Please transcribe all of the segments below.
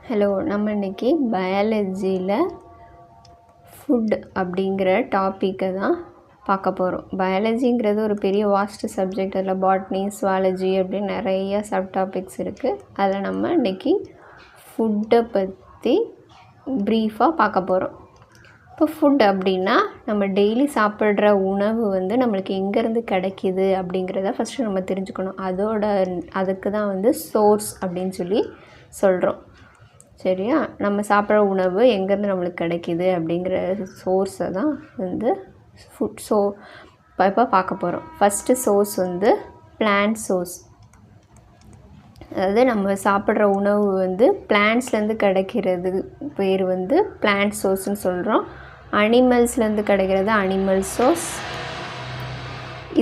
Hello, நம்ம இன்றைக்கி பயாலஜியில் food அப்படிங்கிற டாப்பிக்கை தான் பார்க்க போகிறோம். பயாலஜிங்கிறது ஒரு பெரிய வாஸ்ட் சப்ஜெக்ட். அதில் பாட்னி, சுவாலஜி அப்படின்னு நிறைய சப் டாபிக்ஸ் இருக்குது. அதில் நம்ம இன்றைக்கி ஃபுட்டை பற்றி ப்ரீஃபாக பார்க்க போகிறோம். இப்போ ஃபுட் அப்படின்னா நம்ம டெய்லி சாப்பிட்ற உணவு வந்து நம்மளுக்கு எங்கேருந்து கிடைக்கிது அப்படிங்கிறத ஃபஸ்ட்டு நம்ம தெரிஞ்சுக்கணும். அதுக்கு தான் சோர்ஸ் அப்படின்னு சொல்லி சொல்கிறோம். சரியா? நம்ம சாப்பிட்ற உணவு எங்கேருந்து நம்மளுக்கு கிடைக்கிது அப்படிங்கிற சோர்ஸை தான் ஃபுட். இப்போ பார்க்க போகிறோம். First source plant source. அதாவது நம்ம சாப்பிட்ற உணவு பிளான்ட்ஸ்லேருந்து கிடைக்கிறது பேர் பிளான்ட் சோர்ஸ்னு சொல்கிறோம். அனிமல்ஸ்லேருந்து கிடைக்கிறது அனிமல் சோர்ஸ்.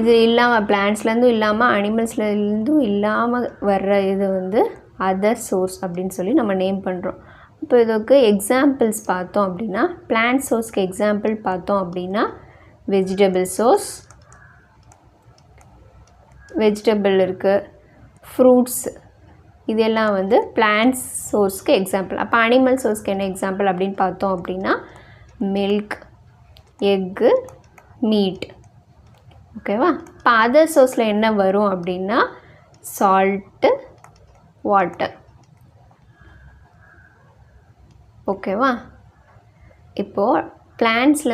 இது இல்லாமல் பிளான்ட்ஸ்லேருந்தும் இல்லாமல் அனிமல்ஸ்லேருந்தும் இல்லாமல் வர்ற இது அதர் சோர்ஸ் அப்படின்னு சொல்லி நம்ம நேம் பண்ணுறோம். இப்போ இதுக்கு எக்ஸாம்பிள்ஸ் பார்த்தோம் அப்படின்னா, பிளான்ட் சோர்ஸ்க்கு எக்ஸாம்பிள் பார்த்தோம் அப்படின்னா வெஜிடபிள் சோர்ஸ், வெஜிடபிள் இருக்குது, ஃப்ரூட்ஸ், இதெல்லாம் பிளான்ட் சோர்ஸ்க்கு எக்ஸாம்பிள். அப்போ அனிமல் சோர்ஸ்க்கு என்ன எக்ஸாம்பிள் அப்படின்னு பார்த்தோம் அப்படின்னா மில்க், எக்கு, மீட். ஓகேவா? இப்போ அதர் சோர்ஸில் என்ன வரும் அப்படின்னா சால்ட்டு, வாட்டர். ஓகேவா? இப்போது பிளான்ட்ஸில்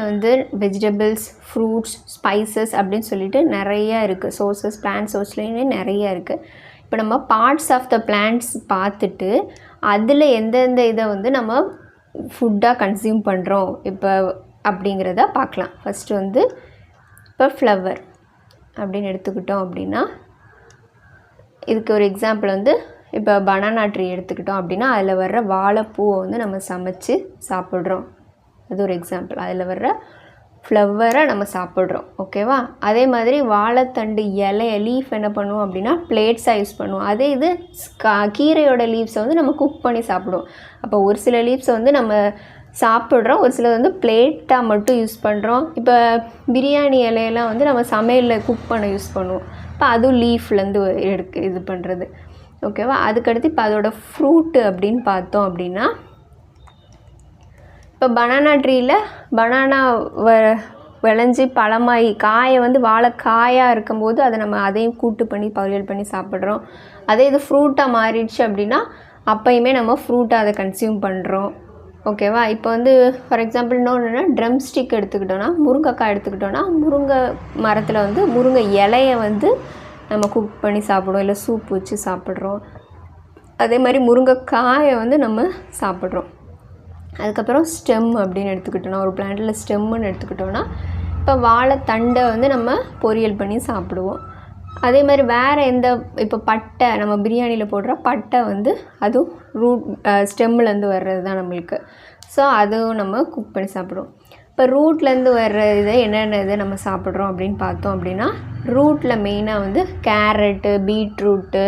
வெஜிடபிள்ஸ், ஃப்ரூட்ஸ், ஸ்பைசஸ் அப்படின்னு சொல்லிட்டு நிறையா இருக்குது சோர்ஸஸ். பிளான்ட் சோர்ஸ்லேயுமே நிறையா இருக்குது. இப்போ நம்ம பார்ட்ஸ் ஆஃப் த பிளான்ட்ஸ் பார்த்துட்டு அதில் எந்தெந்த இதை நம்ம ஃபுட்டாக கன்சியூம் பண்ணுறோம் இப்போ அப்படிங்கிறத பார்க்கலாம். ஃபஸ்ட்டு இப்போ ஃப்ளவர் அப்படின்னு எடுத்துக்கிட்டோம் அப்படின்னா, இதுக்கு ஒரு எக்ஸாம்பிள் இப்போ பனானா ட்ரீ எடுத்துக்கிட்டோம் அப்படின்னா அதில் வர்ற வாழைப்பூவை நம்ம சமைச்சு சாப்பிட்றோம். அது ஒரு எக்ஸாம்பிள். அதில் வர்ற ஃப்ளவரை நம்ம சாப்பிட்றோம். ஓகேவா? அதே மாதிரி வாழைத்தண்டு லீஃப் என்ன பண்ணுவோம் அப்படின்னா பிளேட்ஸாக யூஸ் பண்ணுவோம். அதே இது கீரையோட லீவ்ஸை நம்ம குக் பண்ணி சாப்பிடுவோம். அப்போ ஒரு சில லீவ்ஸை நம்ம சாப்பிட்றோம், ஒரு சில பிளேட்டாக மட்டும் யூஸ் பண்ணுறோம். இப்போ பிரியாணி இலையெல்லாம் நம்ம சமையலில் குக் பண்ண யூஸ் பண்ணுவோம். இப்போ அதுவும் லீஃப்லேருந்து இது பண்ணுறது. ஓகேவா? அதுக்கடுத்து இப்போ அதோட ஃப்ரூட்டு அப்படின்னு பார்த்தோம் அப்படின்னா, இப்போ பனானா ட்ரீயில் பனானா விளைஞ்சி பழமாகி காயை வாழைக்காயாக இருக்கும்போது அதை நம்ம அதையும் கூட்டு பண்ணி பொரியல் பண்ணி சாப்பிட்றோம். அதே இது ஃப்ரூட்டாக மாறிடுச்சு அப்படின்னா அப்போயுமே நம்ம ஃப்ரூட்டாக அதை கன்சியூம் பண்ணுறோம். ஓகேவா? இப்போ ஃபார் எக்ஸாம்பிள் இன்னொன்றுனா ட்ரம் ஸ்டிக் எடுத்துக்கிட்டோன்னா, முருங்கைக்காய் எடுத்துக்கிட்டோன்னா, முருங்கை மரத்தில் முருங்கை இலையை நம்ம குக் பண்ணி சாப்பிடுவோம், இல்லை சூப் வச்சு சாப்பிட்றோம். அதே மாதிரி முருங்கைக்காயை நம்ம சாப்பிட்றோம். அதுக்கப்புறம் ஸ்டெம் அப்படின்னு எடுத்துக்கிட்டோன்னா, ஒரு பிளான்ட்டில் ஸ்டெம்முன்னு எடுத்துக்கிட்டோன்னா இப்போ வாழைத்தண்டை நம்ம பொரியல் பண்ணி சாப்பிடுவோம். அதே மாதிரி வேறு இப்போ பட்டை, நம்ம பிரியாணியில் போடுற பட்டை அதுவும் ரூட் ஸ்டெம்முலேருந்து வர்றது தான் நம்மளுக்கு. ஸோ அதுவும் நம்ம குக் பண்ணி சாப்பிடுவோம். இப்போ ரூட்லேருந்து வர்ற இதை என்னென்ன நம்ம சாப்பிட்றோம் அப்படின்னு பார்த்தோம் அப்படின்னா, ரூட்டில் மெயினாக கேரட்டு, பீட்ரூட்டு,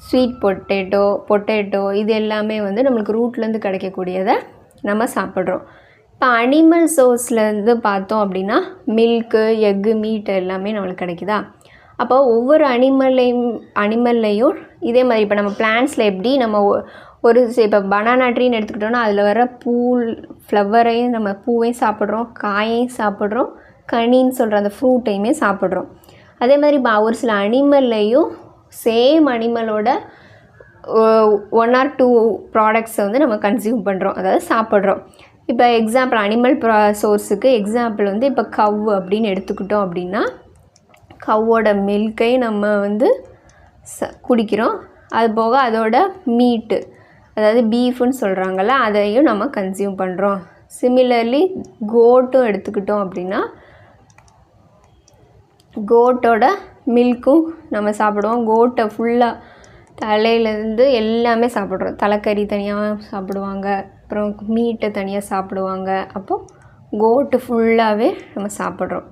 ஸ்வீட் பொட்டேட்டோ இது எல்லாமே நம்மளுக்கு ரூட்லேருந்து கிடைக்கக்கூடியதை நம்ம சாப்பிட்றோம். இப்போ அனிமல் சோர்ஸ்லேருந்து பார்த்தோம் அப்படின்னா மில்க்கு, எக்கு, மீட் எல்லாமே நம்மளுக்கு கிடைக்குதா? அப்போ ஒவ்வொரு அனிமல்லையும் இதே மாதிரி இப்போ நம்ம பிளான்ட்ஸில் எப்படி நம்ம இப்போ பனானா ட்ரீன்னு எடுத்துக்கிட்டோன்னா அதில் வர ஃப்ளவரையும் நம்ம பூவையும் சாப்பிட்றோம், காயையும் சாப்பிட்றோம், கனின்னு சொல்கிற அந்த ஃப்ரூட்டையுமே சாப்பிட்றோம். அதே மாதிரி ஒரு சில அனிமல்லையும் சேம் அனிமலோட 1 or 2 ப்ராடக்ட்ஸை நம்ம கன்சியூம் பண்ணுறோம், அதாவது சாப்பிட்றோம். இப்போ எக்ஸாம்பிள் அனிமல் சோர்ஸுக்கு எக்ஸாம்பிள் இப்போ கவ் அப்படின்னு எடுத்துக்கிட்டோம் அப்படின்னா, கவ்வோட மில்கை நம்ம குடிக்கிறோம். அது போக அதோட மீட்டு, அதாவது பீஃப்னு சொல்கிறாங்கள்ல, அதையும் நம்ம கன்சியூம் பண்ணுறோம். சிமிலர்லி கோட்டும் எடுத்துக்கிட்டோம் அப்படின்னா கோட்டோட மில்க்கும் நம்ம சாப்பிடுவோம். கோட்டை ஃபுல்லாக தலையிலேருந்து எல்லாமே சாப்பிட்றோம். தலைக்கறி தனியாக சாப்பிடுவாங்க, அப்புறம் மீட்டை தனியாக சாப்பிடுவாங்க. அப்போது கோட்டு ஃபுல்லாகவே நம்ம சாப்பிட்றோம்.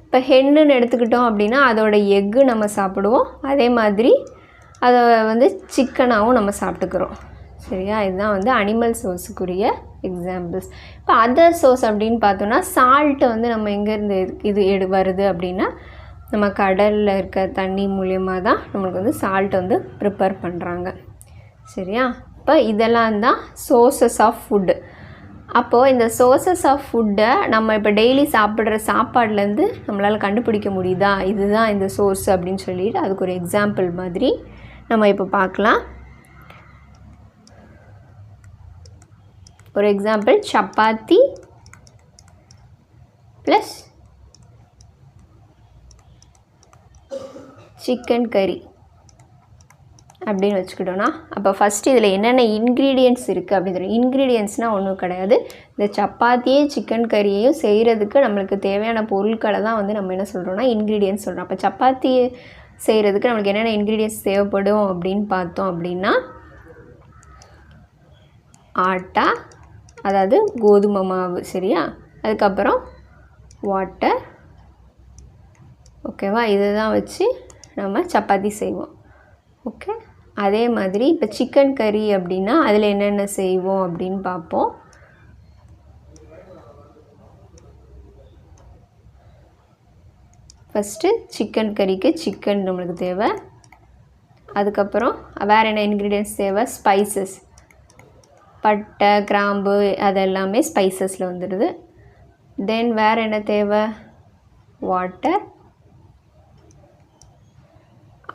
இப்போ ஹென்னுன்னு எடுத்துக்கிட்டோம் அப்படின்னா அதோட எக்கு நம்ம சாப்பிடுவோம். அதே மாதிரி அதை சிக்கனாகவும் நம்ம சாப்பிட்டுக்கிறோம். சரியா? இதுதான் அனிமல் சோர்ஸுக்குரிய எக்ஸாம்பிள்ஸ். இப்போ அதர் சோர்ஸ் அப்படின்னு பார்த்தோன்னா சால்ட்டு நம்ம எங்கேருந்து வருது அப்படின்னா நம்ம கடலில் இருக்க தண்ணி மூலியமாக தான் நம்மளுக்கு சால்ட் ப்ரிப்பேர் பண்ணுறாங்க. சரியா? இப்போ இதெல்லாம் தான் சோர்சஸ் ஆஃப் ஃபுட்டு. அப்போது இந்த சோர்சஸ் ஆஃப் ஃபுட்டை நம்ம இப்போ டெய்லி சாப்பிட்ற சாப்பாடுலேருந்து நம்மளால் கண்டுபிடிக்க முடியுதா, இதுதான் இந்த சோர்ஸ் அப்படின்னு சொல்லிட்டு அதுக்கு ஒரு எக்ஸாம்பிள் மாதிரி நம்ம இப்போ பார்க்கலாம். ஒரு எக்ஸாம்பிள், சப்பாத்தி ப்ளஸ் சிக்கன் கறி அப்படின்னு வச்சுக்கிட்டோன்னா, அப்போ ஃபஸ்ட்டு இதில் என்னென்ன இன்க்ரீடியன்ட்ஸ் இருக்குது அப்படின்னு தெரியும். இன்க்ரீடியன்ட்ஸ்னால் ஒன்றும் கிடையாது, இந்த சப்பாத்தியும் சிக்கன் கறியையும் செய்கிறதுக்கு நம்மளுக்கு தேவையான பொருட்களை தான் வந்து நம்ம என்ன சொல்கிறோன்னா இன்க்ரீடியன்ட்ஸ் சொல்கிறோம். அப்போ சப்பாத்தி செய்கிறதுக்கு நம்மளுக்கு என்னென்ன இன்க்ரீடியன்ட்ஸ் தேவைப்படும் அப்படின்னு பார்த்தோம் அப்படின்னா, ஆட்டா, அதாவது கோதுமை மாவு, சரியா, அதுக்கப்புறம் வாட்டர், ஓகேவா, இதுதான் வச்சு நம்ம சப்பாத்தி செய்வோம். ஓகே, அதே மாதிரி இப்போ சிக்கன் கறி அப்படின்னா அதில் என்னென்ன செய்வோம் அப்படின்னு பார்ப்போம். ஃபஸ்ட்டு சிக்கன் கறிக்கு சிக்கன் நம்மளுக்கு தேவை. அதுக்கப்புறம் வேறு என்ன இன்க்ரீடியன்ட்ஸ் தேவை, ஸ்பைசஸ், பட்டை கிராம்பு அதெல்லாமே ஸ்பைசஸில் வந்துடுது. தென் வேறு என்ன தேவை, வாட்டர்,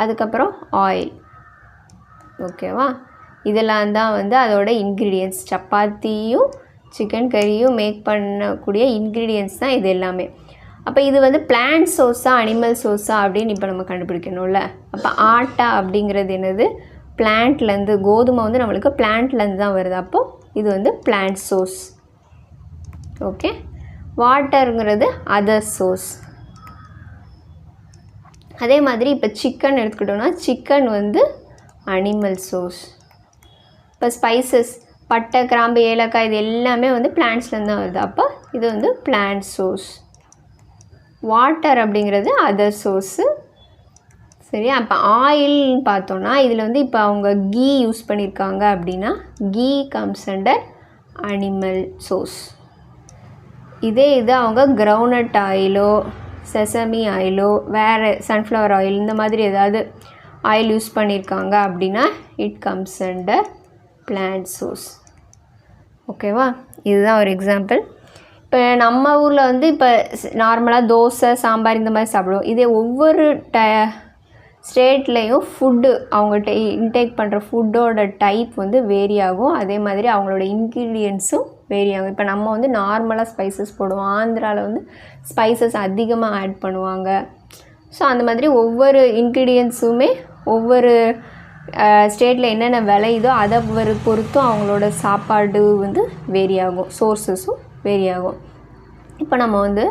அதுக்கப்புறம் ஆயில், ஓகேவா. இதெல்லாம் தான் வந்து அதோட இன்க்ரீடியன்ட்ஸ். சப்பாத்தியும் சிக்கன் கறியும் மேக் பண்ணக்கூடிய இன்க்ரீடியன்ட்ஸ் தான் இது எல்லாமே. அப்போ இது வந்து பிளான்ட் சோர்ஸா அனிமல் சோர்ஸா அப்படின்னு இப்போ நம்ம கண்டுபிடிக்கணும்ல. அப்போ ஆட்டா அப்படிங்கிறது என்னது, பிளான்ட்லேருந்து, கோதுமை வந்து நம்மளுக்கு பிளான்ட்லேருந்து தான் வருது. அப்போது இது வந்து பிளான்ட் சோர்ஸ். ஓகே, வாட்டருங்கிறது அதர் சோர்ஸ். அதே மாதிரி இப்போ சிக்கன் எடுத்துக்கிட்டோன்னா சிக்கன் வந்து அனிமல் சோர்ஸ். இப்போ ஸ்பைசஸ், பட்டை கிராம்பு ஏலக்காய் இது எல்லாமே வந்து பிளான்ட்ஸ்லேருந்து தான் வருது. அப்போ இது வந்து பிளான்ட் சோர்ஸ். வாட்டர் அப்படிங்கிறது அதர் சோர்ஸு, சரியா. அப்போ ஆயில்னு பார்த்தோன்னா இதில் வந்து இப்போ அவங்க கீ யூஸ் பண்ணியிருக்காங்க அப்படின்னா ghee comes under animal source. இதே இது அவங்க கிரவுண்ட்நட் ஆயிலோ செசமி ஆயிலோ வேறு சன்ஃப்ளவர் ஆயில் இந்த மாதிரி ஏதாவது ஆயில் யூஸ் பண்ணியிருக்காங்க அப்படின்னா it comes under plant source. ஓகேவா, இதுதான் ஒரு எக்ஸாம்பிள். இப்போ நம்ம ஊரில் வந்து இப்போ நார்மலாக தோசை சாம்பார் இந்த மாதிரி சாப்பிடுவோம். இதே ஒவ்வொரு ஸ்டேட்லேயும் ஃபுட்டு அவங்க இன்டேக் பண்ணுற ஃபுட்டோட டைப் வந்து வேரி ஆகும். அதே மாதிரி அவங்களோட இன்க்ரீடியன்ட்ஸும் வேரி ஆகும். இப்போ நம்ம வந்து நார்மலாக ஸ்பைசஸ் போடுவோம், ஆந்திராவில் வந்து ஸ்பைசஸ் அதிகமாக ஆட் பண்ணுவாங்க. ஸோ அந்த மாதிரி ஒவ்வொரு இன்க்ரீடியன்ட்ஸுமே ஒவ்வொரு ஸ்டேட்டில் என்னென்ன விளையுதோ அதை பொறுத்தும் அவங்களோட சாப்பாடு வந்து வேரி ஆகும், சோர்ஸஸும் வேரி ஆகும். இப்போ நம்ம வந்து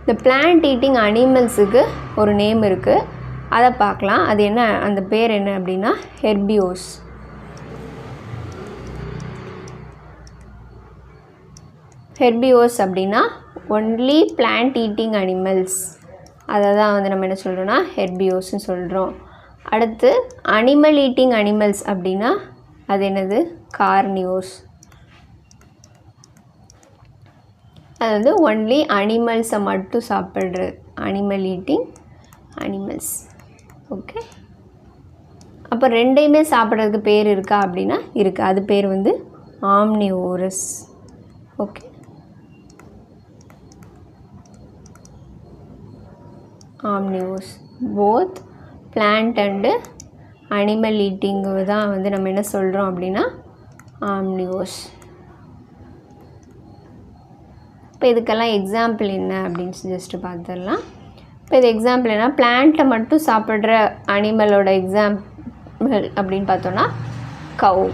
இந்த பிளான்ட் ஈட்டிங் அனிமல்ஸுக்கு ஒரு நேம் இருக்குது, அதை பார்க்கலாம். அது என்ன, அந்த பேர் என்ன அப்படின்னா ஹெர்பிவோர்ஸ். ஹெர்பிவோர்ஸ் அப்படின்னா ஒன்லி பிளான்ட் ஈட்டிங் அனிமல்ஸ், அதை தான் வந்து நம்ம என்ன சொல்கிறோன்னா ஹெர்பிவோர்ஸ்னு சொல்கிறோம். அடுத்து அனிமல் ஈட்டிங் அனிமல்ஸ் அப்படின்னா அது என்னது, கார்னிவோர்ஸ். அது வந்து ஒன்லி அனிமல்ஸை மட்டும் சாப்பிட்ற அனிமல் ஈட்டிங் அனிமல்ஸ். ஓகே, அப்போ ரெண்டையுமே சாப்பிட்றதுக்கு பேர் இருக்கா அப்படின்னா இருக்குது, அது பேர் வந்து omnivorous. Okay, omnivores both plant and animal eating தான் வந்து நம்ம என்ன சொல்கிறோம் அப்படின்னா ஆம்னிவோர்ஸ். இப்போ இதுக்கெல்லாம் எக்ஸாம்பிள் என்ன அப்படின்னு ஜஸ்ட்டு பார்த்துடலாம். இப்போ இது எக்ஸாம்பிள் என்ன, பிளான்ட்டை மட்டும் சாப்பிட்ற அனிமலோட எக்ஸாம்பிள் அப்படின்னு பார்த்தோன்னா கவ்,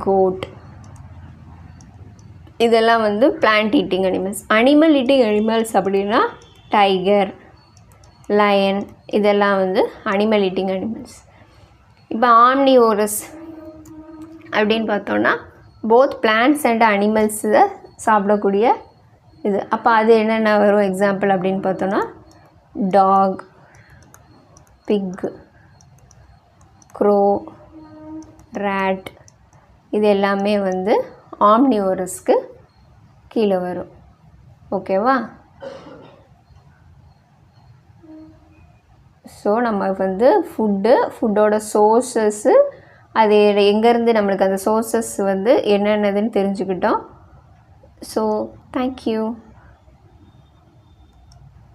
கோட், இதெல்லாம் வந்து plant eating animals. Animal eating animals அப்படின்னா டைகர், லயன், இதெல்லாம் வந்து அனிமல் ஈட்டிங் அனிமல்ஸ். இப்போ ஆம்னிவோரஸ் அப்படின்னு பார்த்தோன்னா போத் பிளான்ட்ஸ் அண்ட் அனிமல்ஸை சாப்பிடக்கூடிய இது. அப்போ அது என்னென்ன வரும் எக்ஸாம்பிள் அப்படின்னு பார்த்தோன்னா டாக், பிக், க்ரோ, ரேட், இது எல்லாமே வந்து ஆம்னிவோரஸ்க்கு கீழே வரும். ஓகேவா, ஸோ நம்ம வந்து ஃபுட்டோட சோர்ஸஸ்ஸு, அது எங்கேருந்து நம்மளுக்கு அந்த சோர்சஸ் வந்து என்னென்னதுன்னு தெரிஞ்சுக்கிட்டோம். So thank you.